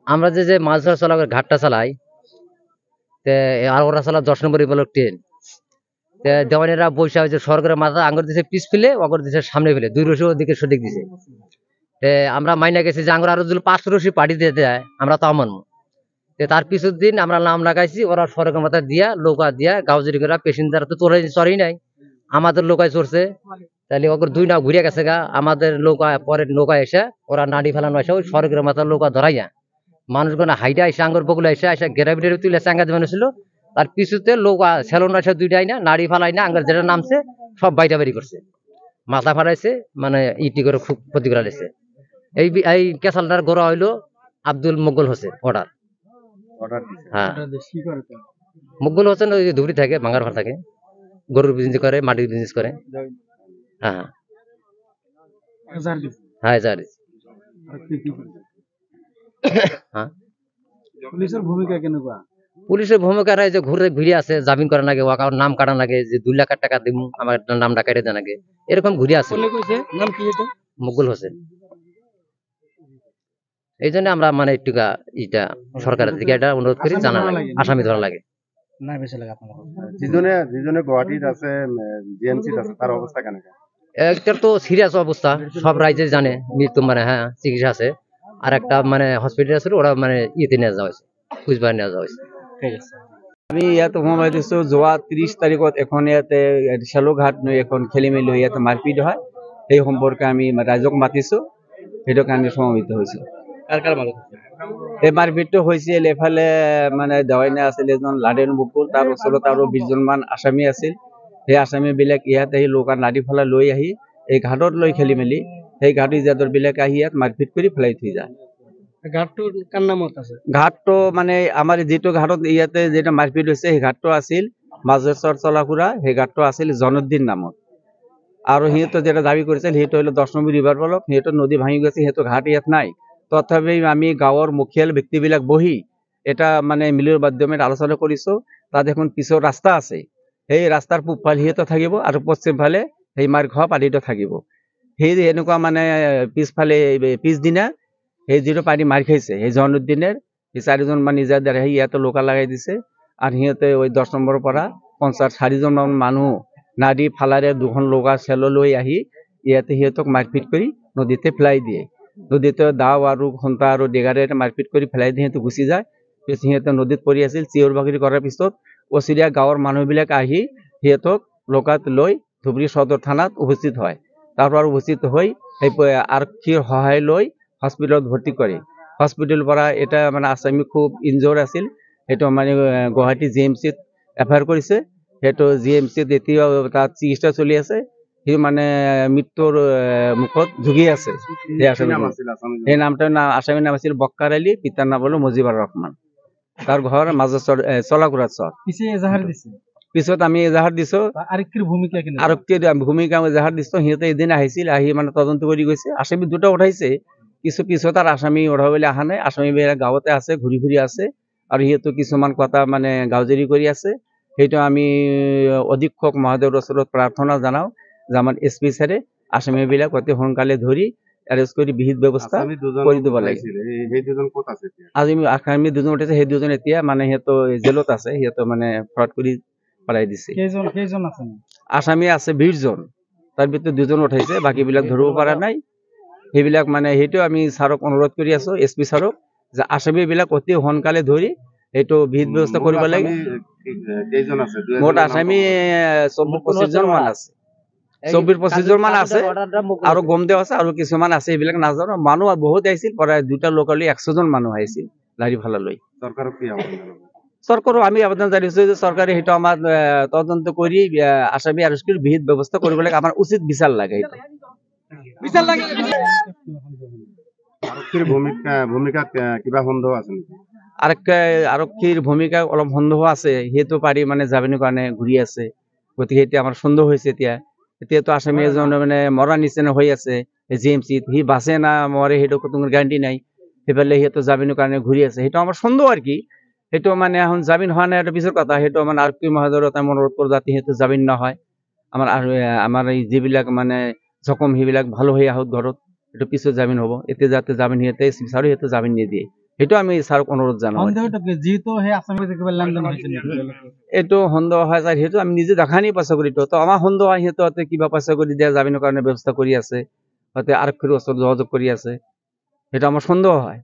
আমরা যে মাছ ধরা চলা ঘাটটা চালাই, আর ওরা চালা 10 নম্বর ব্লক ট্রেন। দেওয়ানিরা বৈশা হয়েছে সরকারের মাথা আঙ্গুর দিছে পিছ ফেলে, অগর দিছে সামনে ফেলে, 2 রশি ওদিকে সদিক দিছে। আমরা মাইনা গেছি যে আঙ্গুর আরো যদি 5 রশি পাড়ি দিয়ে দেয় আমরা তাও মানবো। তার পিছুর দিন আমরা নাম লাগাইছি, ওরা সরকারের মাথা দিয়া লোকা দিয়া গাউজুরি করে পেশেন্টার তো চড়েই নাই, আমাদের লোকায় চড়ছে। তাহলে ওকে 2 নাও ঘুরে গেছে গা, আমাদের নৌকা পরে নৌকা এসে ওরা নাড়ি ফেলানো এসে ওই সরকারের মাথার নৌকা ধরাইয়া মানুষগুলো হাইটা এসে আঙ্গুর বগুলা এসে গ্রাভিটির তুলে চাঙ্গা দেওয়ানো ছিল। তার পিছুতে নৌকা সেলুন এসে 2টাই না নাড়ি ফালাই না আঙ্গুর যেটা নামছে সব বাইটা বেরি করছে, মাথা ফাটাইছে, মানে ইটি করে খুব ক্ষতি করা লেছে। এই কেসালটার গোড়া হইলো আব্দুল মোগল হোসেন অর্ডার। হ্যাঁ, মোগল হোসেন ওই ধুবড়ি থাকে, ভাঙ্গার ঘর থাকে, গরুর বিজনেস করে, মাটির বিজনেস করে। হ্যাঁ হ্যাঁ জানি। হ্যাঁ, পুলিশের ভূমিকা কেনেকুৱা? পুলিশের ভূমিকা নাই যে ঘুরে ঘুরে আছে, জামিন করা লাগে, ওয়াকার নাম কাটা লাগে, যে 2 লাখ টাকা দিব আমার নামটা কেটে দেন আগে, এরকম ঘুরে আছে। নাম কি এটা? মুকুল হোসেন। এই জন্য আমরা মানে একটুকা এটা সরকারের দিকে এটা অনুরোধ করি, জানা লাগে আসামি ধরা লাগে না বেশি লাগে আপনার। যেজনে গুয়াহাটিত আছে, জিএমসিত আছে, তার অবস্থা কেনেকা? একটা তো সিরিয়াস অবস্থা, সব রাজ্যে জানে মৃত্যু, মানে হ্যাঁ চিকিৎসা আছে। আর একটা মানে হসপিটাল আছে, ওরা মানে ইয়েতে নিয়ে যাওয়া হয়েছে, কুচবিহার নিয়ে যাওয়া হয়েছে। ঠিক আছে। আমি ইয়াত সোমাই দিছো যোৱা 30 তাৰিখত এখন ইয়াতে শ্যালোঘাট নৈ এখন খেলি মেলি হৈ ইয়াতে মাৰপিট হয়, সেই সম্পৰ্কে আমি ৰাইজক মাতিছো, সেইটো কাৰণে সমবেত হৈছো। এই মাৰপিটটো হৈছিল এফালে মানে দেৱাইনা আছিল এজন লাডেন বুকুল, তাৰ ওচৰত আৰু 20জন মান আসামী আছিল। সেই আসামী বিলাক ইয়াত আহি লোকা নাদি ফালে লৈ আহি এই ঘাটত লৈ খেলি মেলি সেই ঘাটি জাদৰ বিলাক আহি ইয়াত মাৰপিট কৰি ফেলাই থৈ যায়। ঘাটটো কাৰ নামত আছে? ঘাটটো মানে আমাৰ যিটো ঘাটত ইয়াতে যেটা মাৰপিট হৈছে সেই ঘাটটো আছিল মাজেশ্বৰ চলাকুৰা, সেই ঘাটটো আছিল জনুদ্দিন নামত। আৰু সিহঁতে যেটা দাবী কৰিছিল সেইটো হলো 10 নম্বৰ ৰিভাৰ ব্লক, সিহঁতৰ নদী ভাঙি গৈছে, সেইটো ঘাট ইয়াত নাই। তথাপি আমি গাঁৱৰ মুখিয়াল ব্যক্তিবিলাক বহি এটা মানে মিলৰ মাধ্যমে আলোচনা কৰিছো, তাত এখন পিছৰ ৰাস্তা আছে, সেই ৰাস্তাৰ পূবফালে সিহঁতে থাকিব আৰু পশ্চিম ফালে সেই মাৰ ঘৰ পানীটো থাকিব। সেই এনেকুৱা মানে পিছফালে পিছদিনা সেই যিটো পানী মাৰি খাইছে সেই জনুদ্দিনের সেই 4জন মান ইজাদাৰ আহি ইয়াতে লোকা লগাই দিছে। আৰু সিহঁতে ওই 10 নম্বৰৰ পৰা 54জন মান মানুহ নাদি ফালাৰে 2খন লোকা চেলো লৈ আহি ইয়াতে সিহঁতক মাৰপিট কৰি নদীতে পেলাই দিয়ে। নদীতে দাও আৰু ঘণ্টা আৰু ডেগাৰে মাৰপিট কৰি পেলাই দিয়ে, সিহঁতে গুচি যায়। পিছত সিহঁতে নদীত পৰি আছিল, চিঞৰ বাখৰি কৰাৰ পিছত ওচৰীয়া গাঁৱৰ মানুহবিলাক আহি সিহঁতক লোকাত লৈ ধুবুৰী সদৰ থানাত উপস্থিত হয়। তাৰ পৰা উপস্থিত হৈ সেই আৰক্ষীৰ সহায় লৈ হস্পিটেলত ভৰ্তি কৰে। হস্পিটেলৰ পৰা এটা মানে আসামী খুব ইনজৰ আছিল, সেইটো মানে গুৱাহাটী জিএমচিত এফআইআৰ কৰিছে। সেইটো জিএমচিত এতিয়াও তাত চিকিৎসা চলি আছে, সি মানে মৃত্যুৰ মুখত ঝুগি আছে। সেই নামটোৰ আসামীৰ নাম আছিল বক্কাৰ আলী, পিতাৰ নাম হলো মুজিবুৰ ৰহমান। তাৰ ঘৰ মাজেশ্বৰ চলাকুৰাত চৰ। পিছত আমি এজাহাৰ দিছো, আৰক্ষীৰ ভূমিকা কেনে? আৰক্ষীৰ ভূমিকা এজাহাৰ দিছো। সিহঁতে এদিন আহিছিল, আহি মানে তদন্ত কৰি গৈছে। আসামী 2টা উঠাইছে, কিছু পিছত আর আসামি ওঠাবলৈ অহা নাই। আসামি বিলাক গাঁৱতে আছে, ঘূৰি ঘূৰি আছে, আৰু সিহঁতে কিছুমান কথা মানে গাঁওজেৰি কৰি আছে। সেইটো আমি অধীক্ষক মহোদয়ৰ ওচৰত প্ৰাৰ্থনা জনাও যে আমাৰ এছপি ছাৰে আসামি বিলাক অতি সোনকালে ধৰি এৰেষ্ট কৰি বিহিত ব্যৱস্থা কৰি দিব লাগে। আজি আসামি 2জন উঠাইছে, সেই 2জন এতিয়া মানে সিহঁতৰ জেলত আছে, সিহঁতে মানে ফ্ৰড কৰি পেলাই দিছে। কেইজন আছে? আসামি আছে 20জন, তাৰ ভিতৰত 2জন উঠাইছে, বাকী বিলাক ধৰিব পৰা নাই। সেইবিলাক মানে সেইটো আমি ছাৰক অনুৰোধ কৰি আছো, এছপি ছাৰক, যে আসামী বিলাক অতি সোনকালে ধৰি এইটো বিহিত ব্যৱস্থা কৰিব লাগে। মোট আসামী 24-25জন মান আছে, 24-25জন মান আছে, আৰু গমদেও আছে, আৰু কিছুমান আছে সেইবিলাক নাজানো। মানুহ বহুত আহিছিল, প্ৰায় 2টা লোকালি 100জন মানুহ আহিছিল লাৰি ফালালৈ। চৰকাৰক আমি আবেদন জানিছো যে চৰকাৰে সেইটো আমাৰ তদন্ত কৰি আসামী এৰেষ্ট কৰি বিহিত ব্যৱস্থা কৰিব লাগে, আমাৰ উচিত বিচাৰ লাগে। সেইটো আৰক্ষীৰ ভূমিকা অলপ সন্দেহ আছে, সেইটো পাৰি মানে জামিনৰ কাৰণে ঘূৰি আছে। গতিকে এতিয়া আমাৰ সন্দেহ হৈছে। এতিয়াতো আসামী এজন মানে মৰা নিচিনা হৈ আছে জিএমচিত, সি বাচে না মৰে সেইটো কোনো গ্যাৰাণ্টি নাই। সেইফালে সিহঁতো জামিনৰ কাৰণে ঘূৰি আছে, সেইটো আমাৰ সন্দেহ আৰু কি। সেইটো মানে এখন জামিন হোৱা নাই, এটা পিছৰ কথা। সেইটো মানে আৰক্ষী মহোদয়ৰ অনুৰোধ কৰোঁ যাতে সেইটো জামিন নহয়। আমাৰ এই যিবিলাক মানে জখম সেইবিলাক ভাল হৈ আহক ঘৰত, একটু পিছু জামিন হবো, এতে যাতে জামিন হিয়েতে এসপি স্যারও এতে জামিন নিয়ে দিয়ে, এটা আমি স্যারক অনুরোধ জানাবো। সন্দেহটা কি যেহেতু হে আসামি থেকে লেনদেন হয়েছে নাকি? একটু সন্দেহ হয় যায়, সেইটো আমি নিজে দেখানি পইচা করি, তো আমার সন্দেহ হয় সিহঁতে হয়তো কিবা পইচা কৰি দিয়া জামিনৰ কাৰণে ব্যৱস্থা কৰি আছে, হয়তো আৰক্ষীৰ ওচৰত যোগাযোগ কৰি আছে, সেইটো আমার সন্দেহ হয়।